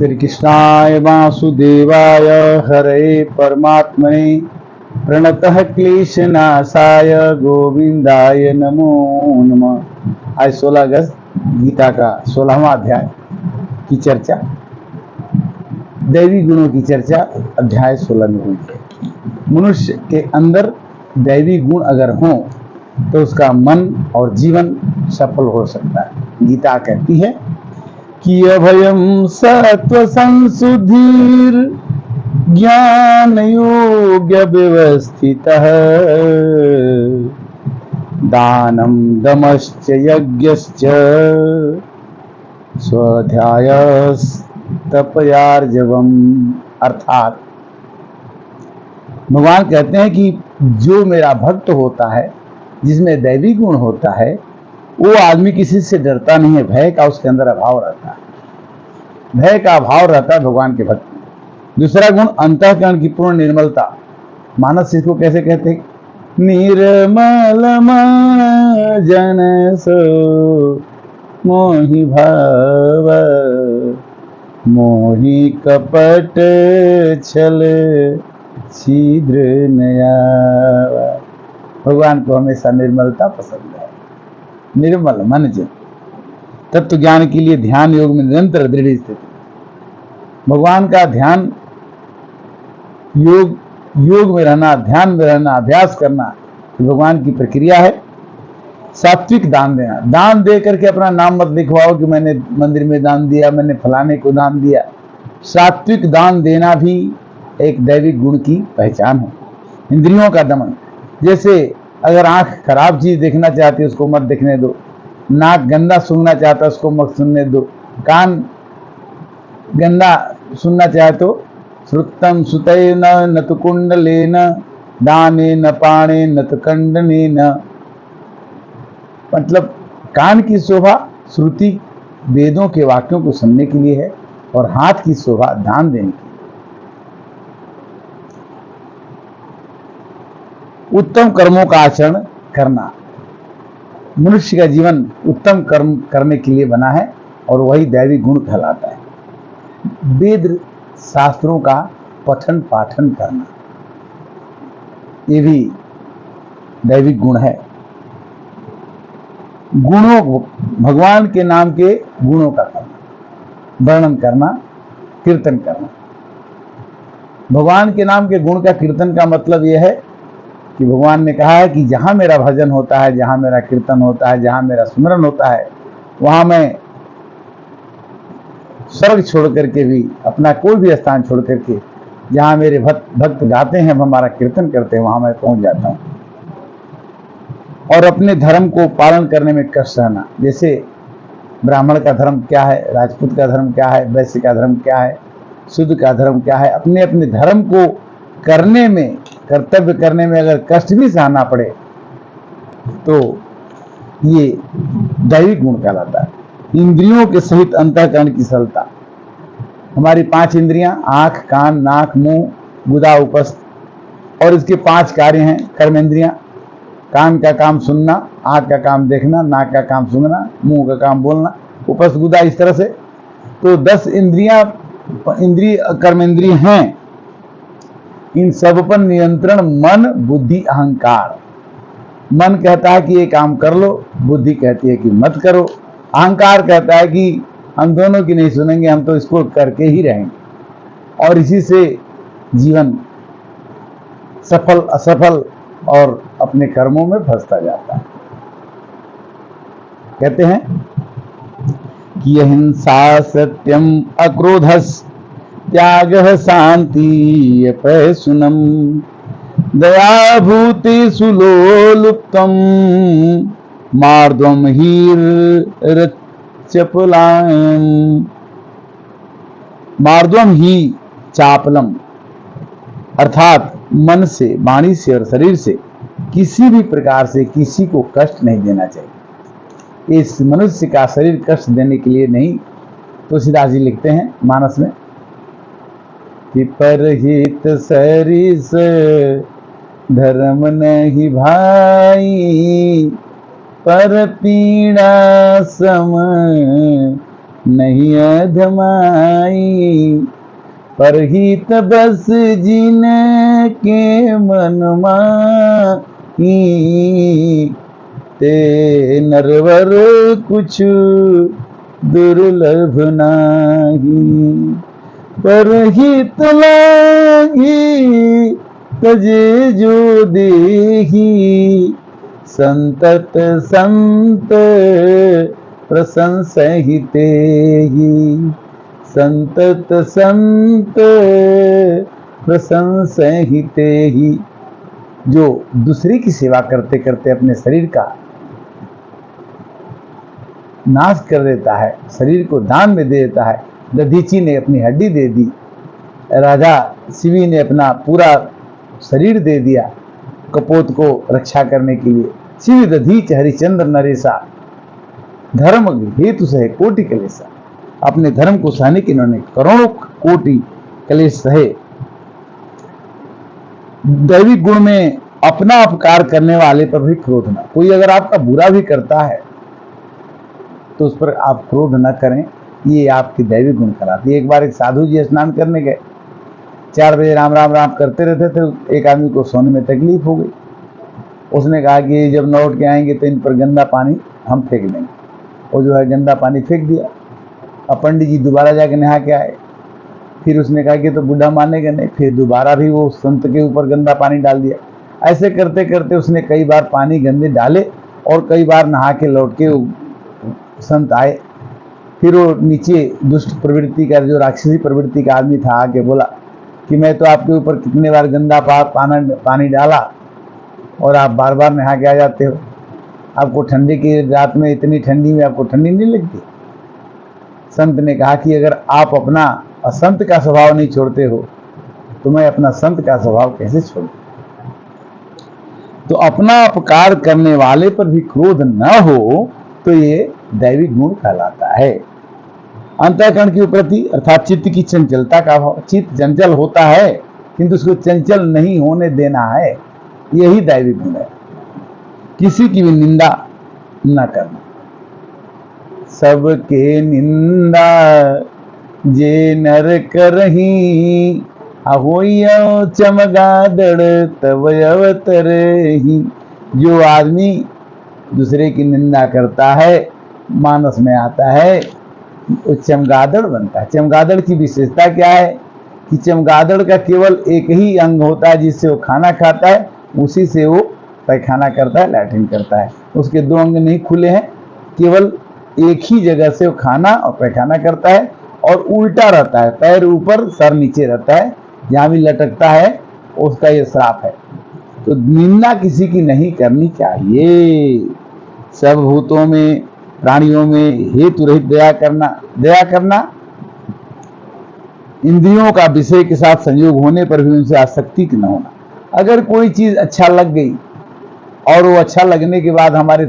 श्री कृष्णाय वासुदेवाय हरे परमात्मने प्रणतः क्लेशनाशाय गोविंदाय नमो नमः। आज 16 अगस्त गीता का 16वां अध्याय की चर्चा, दैवी गुणों की चर्चा अध्याय 16 में हुई है। मनुष्य के अंदर दैवी गुण अगर हों तो उसका मन और जीवन सफल हो सकता है। गीता कहती है कि अभयम सत्व संशुद्धिर ज्ञान योग्य व्यवस्थित दानम दमश्च यज्ञश्च स्वाध्यायस्तपयार्जवम। अर्थात भगवान कहते हैं कि जो मेरा भक्त होता है, जिसमें दैवी गुण होता है, वो आदमी किसी से डरता नहीं है। भय का उसके अंदर अभाव रहता है, भय का अभाव रहता है भगवान के भक्त में। दूसरा गुण अंतःकरण की पूर्ण निर्मलता। मानस इसको कैसे कहते हैं? निर्मल मन जन सो मोहि भाव मोहि कपट छल शीघ्र नया। भगवान को हमेशा निर्मलता पसंद है। निर्मल मन जन। तत्व ज्ञान के लिए ध्यान योग में निरंतर दृढ़ स्थिति। भगवान का ध्यान योग में रहना, ध्यान में रहना, अभ्यास करना भगवान की प्रक्रिया है। सात्विक दान देना। दान दे करके अपना नाम मत लिखवाओ कि मैंने मंदिर में दान दिया, मैंने फलाने को दान दिया। सात्विक दान देना भी एक दैविक गुण की पहचान है। इंद्रियों का दमन। जैसे अगर आंख खराब चीज देखना चाहती है उसको मत देखने दो, नाक गंदा सुनना चाहता है उसको मत सुनने दो, कान गंदा सुनना चाहे तो श्रुतम सुतय न तो कुंडले न दाने न पाणे न तो कंडने न। मतलब कान की शोभा श्रुति वेदों के वाक्यों को सुनने के लिए है और हाथ की शोभा दान देने की। उत्तम कर्मों का आचरण करना। मनुष्य का जीवन उत्तम कर्म करने के लिए बना है और वही दैवी गुण कहलाता है। वेद शास्त्रों का पठन पाठन करना, ये भी दैविक गुण है। गुणों को, भगवान के नाम के गुणों का करना, वर्णन करना, कीर्तन करना। भगवान के नाम के गुण का कीर्तन का मतलब यह है कि भगवान ने कहा है कि जहां मेरा भजन होता है, जहां मेरा कीर्तन होता है, जहां मेरा स्मरण होता है, वहां मैं स्वर्ग छोड़ करके भी, अपना कोई भी स्थान छोड़ करके, जहां मेरे भक्त गाते हैं, हमारा कीर्तन करते हैं, वहां मैं पहुंच जाता हूं। और अपने धर्म को पालन करने में कष्ट रहना। जैसे ब्राह्मण का धर्म क्या है, राजपूत का धर्म क्या है, वैश्य का धर्म क्या है, शूद्र का धर्म क्या है, अपने अपने धर्म को करने में, कर्तव्य करने में अगर कष्ट भी सहना पड़े तो ये दैविक गुण कहलाता है। इंद्रियों के सहित अंतःकरण की सरलता। हमारी 5 इंद्रियां, आंख, कान, नाक, मुंह, गुदा, उपस्थ, और इसके 5 कार्य हैं। कर्मेंद्रियां। कान का काम सुनना, आंख का काम देखना, नाक का काम सूंघना, मुंह का काम बोलना, उपस्थ, गुदा, इस तरह से। तो 10 इंद्रिय कर्मेंद्रिय हैं। इन सब पर नियंत्रण मन, बुद्धि, अहंकार। मन कहता है कि ये काम कर लो, बुद्धि कहती है कि मत करो, अहंकार कहता है कि हम दोनों की नहीं सुनेंगे, हम तो इसको करके ही रहेंगे। और इसी से जीवन सफल असफल और अपने कर्मों में फंसता जाता है। कहते हैं कि अहिंसा सत्यम अक्रोधस त्याग शांति अपैशुनम दया भूति सुलोलुप्तम मार्दवम हीर चपलायम। मार्दवम ही चापलम, अर्थात मन से, वाणी से और शरीर से किसी भी प्रकार से किसी को कष्ट नहीं देना चाहिए। इस मनुष्य का शरीर कष्ट देने के लिए नहीं। तुलसीदास जी लिखते हैं मानस में कि परहित सरिस धर्म नहीं भाई पर पीड़ा सम नहीं अधमाई, परहित बस जिन के मन माही, ते नरवर कुछ दुर्लभ नाही। परहित लागी तजे जो देही, संतत संत प्रशंसहिते ही, संतत संत प्रशंसहिते ही। जो दूसरे की सेवा करते करते अपने शरीर का नाश कर देता है, शरीर को दान में दे देता है। दधीची ने अपनी हड्डी दे दी, राजा शिवी ने अपना पूरा शरीर दे दिया कपोत को रक्षा करने के लिए। शिव दधीच हरिचंद्र नरेशा, धर्म हेतु सहे कोटि कलेशा। अपने धर्म को सहने के इन्होंने करोड़ों कोटि कलेश सहे। दैविक गुण में अपना अपकार करने वाले पर भी क्रोध न। कोई अगर आपका बुरा भी करता है तो उस पर आप क्रोध न करें, ये आपकी दैविक गुण कराती है। एक बार एक साधु जी स्नान करने गए, 4 बजे राम राम राम करते रहते थे। एक आदमी को सोने में तकलीफ हो गई। उसने कहा कि जब लौट के आएंगे तो इन पर गंदा पानी हम फेंक देंगे। वो जो है गंदा पानी फेंक दिया। अब पंडित जी दोबारा जाके नहा के आए। फिर उसने कहा कि तो बूढ़ा मानेगा नहीं। फिर दोबारा भी वो संत के ऊपर गंदा पानी डाल दिया। ऐसे करते करते उसने कई बार पानी गंदे डाले और कई बार नहा के लौट के संत आए। फिर वो नीचे दुष्ट प्रवृत्ति का, जो राक्षसी प्रवृत्ति का आदमी था, आके बोला कि मैं तो आपके ऊपर कितने बार गंदा पानी डाला और आप बार बार नहा के आ जाते हो। आपको ठंडी की रात में, इतनी ठंडी में आपको ठंडी नहीं लगती? संत ने कहा कि अगर आप अपना असंत का स्वभाव नहीं छोड़ते हो तो मैं अपना संत का स्वभाव कैसे छोड़ूं? तो अपना अपकार करने वाले पर भी क्रोध न हो तो ये दैविक गुण कहलाता है। अंतःकरण की प्रति अर्थात चित्त की चंचलता का भाव। चित्त चंचल होता है किंतु उसको चंचल नहीं होने देना है, यही दैविक गुण है। किसी की भी निंदा न करना। सबके निंदा जे नर करही, अहोयो चमगादड़ तब अवतरही। जो आदमी दूसरे की निंदा करता है, मानस में आता है, वो चमगादड़ बनता है। चमगादड़ की विशेषता क्या है कि चमगादड़ का केवल एक ही अंग होता है जिससे वो खाना खाता है, उसी से वो पैखाना करता है, लैट्रिन करता है। उसके 2 अंग नहीं खुले हैं, केवल एक ही जगह से वो खाना और पैखाना करता है और उल्टा रहता है, पैर ऊपर सर नीचे रहता है। जहाँ भी लटकता है उसका ये श्राप है। तो निंदा किसी की नहीं करनी चाहिए। सब भूतों में, प्राणियों में हेतु रहित दया करना। दया करना इंद्रियों का विषय के साथ संयोग होने पर भी उनसे आसक्ति न होना। अगर कोई चीज अच्छा लग गई और वो अच्छा लगने के बाद हमारे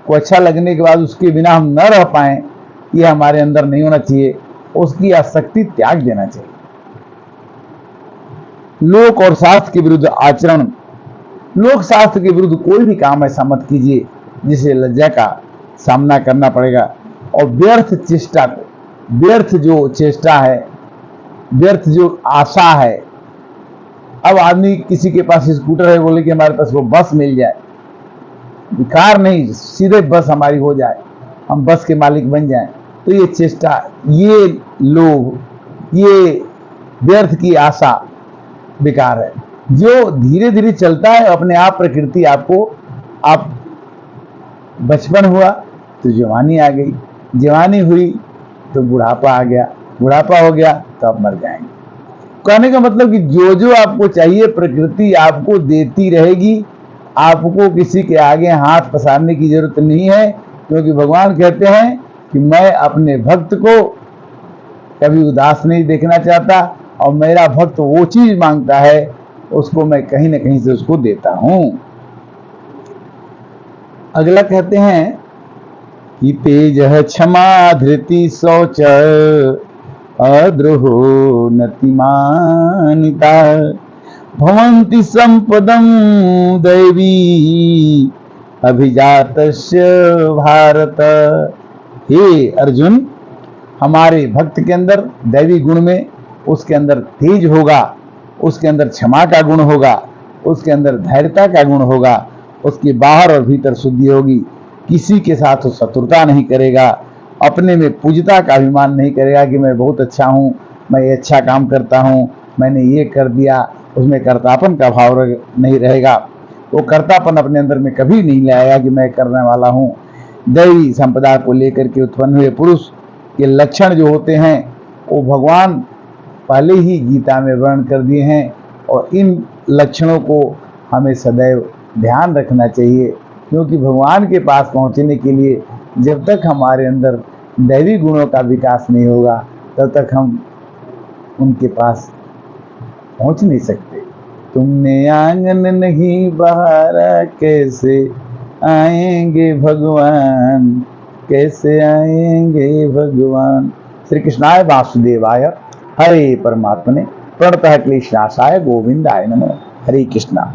को अच्छा लगने के बाद उसके बिना हम न रह पाए, ये हमारे अंदर नहीं होना चाहिए। उसकी आसक्ति त्याग देना चाहिए। लोक और शास्त्र के विरुद्ध आचरण। लोक शास्त्र के विरुद्ध कोई भी काम ऐसा मत कीजिए जिसे लज्जा का सामना करना पड़ेगा। और व्यर्थ चेष्टा को, व्यर्थ जो चेष्टा है, व्यर्थ जो आशा है। अब आदमी किसी के पास स्कूटर है, बोले कि हमारे पास वो बस मिल जाए, कार नहीं, सीधे बस हमारी हो जाए, हम बस के मालिक बन जाएं, तो ये चेष्टा, ये लोभ, ये व्यर्थ की आशा बेकार है। जो धीरे धीरे चलता है अपने आप, प्रकृति आपको, आप बचपन हुआ तो जवानी आ गई, जवानी हुई तो बुढ़ापा आ गया, बुढ़ापा हो गया तो आप मर जाएंगे। कहने का मतलब कि जो जो आपको चाहिए प्रकृति आपको देती रहेगी। आपको किसी के आगे हाथ पसारने की जरूरत नहीं है, क्योंकि भगवान कहते हैं कि मैं अपने भक्त को कभी उदास नहीं देखना चाहता और मेरा भक्त वो चीज मांगता है उसको मैं कहीं ना कहीं से उसको देता हूं। अगला कहते हैं कि तेज क्षमा धृति शौच अद्रोहो नतिमानिता भवन्ति संपदं दैवी अभिजातस्य भारत। हे अर्जुन, हमारे भक्त के अंदर दैवी गुण में, उसके अंदर तेज होगा, उसके अंदर क्षमा का गुण होगा, उसके अंदर धैर्यता का गुण होगा, उसके बाहर और भीतर शुद्धि होगी, किसी के साथ वो शत्रुता नहीं करेगा, अपने में पूज्यता का अभिमान नहीं करेगा कि मैं बहुत अच्छा हूँ, मैं ये अच्छा काम करता हूँ, मैंने ये कर दिया, उसमें कर्तापन का भाव नहीं रहेगा। वो कर्तापन अपने अंदर में कभी नहीं लाएगा कि मैं करने वाला हूँ। दैवी संपदा को लेकर के उत्पन्न हुए पुरुष के लक्षण जो होते हैं वो भगवान पहले ही गीता में वर्णन कर दिए हैं, और इन लक्षणों को हमें सदैव ध्यान रखना चाहिए, क्योंकि भगवान के पास पहुंचने के लिए जब तक हमारे अंदर दैवी गुणों का विकास नहीं होगा तब तक हम उनके पास पहुंच नहीं सकते। तुमने आंगन नहीं बहारा, कैसे आएंगे भगवान, कैसे आएंगे भगवान। श्री कृष्णाय वासुदेवाय हरे परमात्मने प्रणतः क्लेशनाशाय गोविंदाय नमः। हरे कृष्णा।